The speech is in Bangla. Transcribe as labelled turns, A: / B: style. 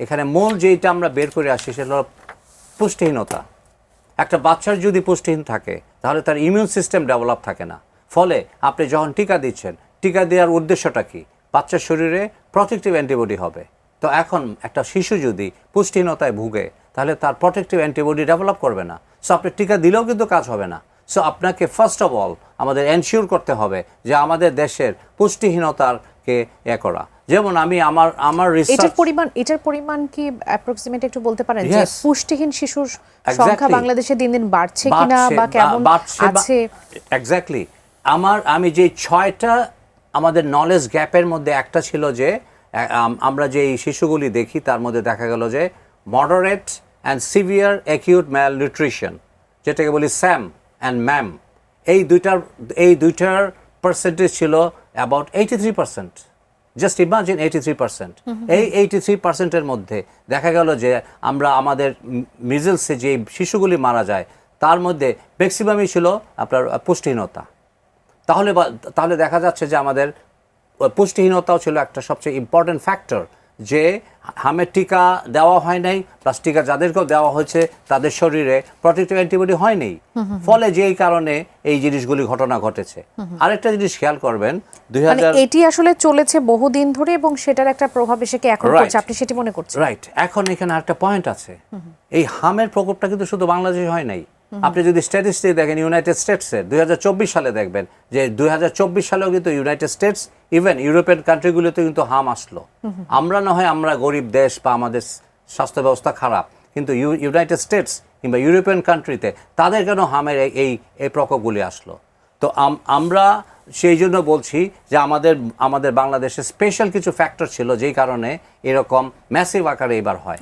A: এখানে মূল যেটা আমরা বের করে আসি সেটা হলো পুষ্টিহীনতা। একটা বাচ্চার যদি পুষ্টিহীন থাকে তাহলে তার ইমিউন সিস্টেম ডেভেলপ থাকে না। ফলে আপনি যখন টিকা দিচ্ছেন, টিকা দেওয়ার উদ্দেশ্যটা কি? বাচ্চার শরীরে প্রটেক্টিভ অ্যান্টিবডি হবে। তো এখন একটা শিশু যদি পুষ্টিহীনতায় ভুগে তাহলে তার প্রটেক্টিভ অ্যান্টিবডি ডেভেলপ করবে না। সো আপনি টিকা দিলেও কিন্তু কাজ হবে না। সো আপনাকে ফার্স্ট অফ অল আমাদের এনশিওর করতে হবে যে আমাদের দেশের পুষ্টিহীনতাকে করা। যেমন আমি আমার
B: এটার পরিমাণ কি অ্যাপ্রক্সিমেট একটু বলতে পারেন যে পুষ্টিহীন শিশুর সংখ্যা বাংলাদেশে দিন দিন বাড়ছে কিনা বা কেমন আছে?
A: এক্স্যাক্টলি। আমি যে 6টা আমাদের নলেজ গ্যাপের মধ্যে একটা ছিল যে আমরা যে শিশুগুলি দেখি তার মধ্যে দেখা গেল যে moderate and severe acute malnutrition, যেটাকে বলি স্যাম অ্যান্ড ম্যাম, এই দুইটার পার্সেন্টেজ ছিল অ্যাবাউট 83%। Just imagine 83%। এই 83%-এর মধ্যে দেখা গেল যে আমাদের মিজলসে যে শিশুগুলি মারা যায় তার মধ্যে ম্যাক্সিমামই ছিল আপনার পুষ্টিহীনতা। তাহলে দেখা যাচ্ছে যে আমাদের পুষ্টিহীনতাও ছিল একটা সবচেয়ে ইম্পর্টেন্ট ফ্যাক্টর, যে হামের টিকা দেওয়া হয় নাই, প্লাস টিকা যাদেরকেও দেওয়া হয়েছে তাদের শরীরে প্রটেক্টিভ অ্যান্টিবডি হয়নি। ফলে যেই কারণে এই জিনিসগুলি ঘটনা ঘটেছে। আরেকটা জিনিস খেয়াল করবেন,
B: এটি আসলে চলেছে বহুদিন ধরে এবং সেটার একটা প্রভাব এসে কি এখন পড়ছে, আপনি সেটি মনে করছেন?
A: রাইট। এখন এখানে আরেকটা পয়েন্ট আছে, এই হামের প্রকোপটা কিন্তু শুধু বাংলাদেশে হয় নাই। আপনি যদি স্ট্যাটিস্টিক দেখেন ইউনাইটেড স্টেটসের 2024 সালে দেখবেন যে 2024 সালেও কিন্তু ইউনাইটেড স্টেটস, ইভেন ইউরোপিয়ান কান্ট্রিগুলোতে কিন্তু হাম আসলো। আমরা না হয় আমরা গরিব দেশ বা আমাদের স্বাস্থ্য ব্যবস্থা খারাপ, কিন্তু ইউনাইটেড স্টেটস কিংবা ইউরোপিয়ান কান্ট্রিতে তাদের কেন হামের এই প্রকোপগুলি আসলো? তো আমরা সেই জন্য বলছি যে আমাদের বাংলাদেশে স্পেশাল কিছু ফ্যাক্টর ছিল যেই কারণে এরকম ম্যাসিভ আকারে এবার হয়।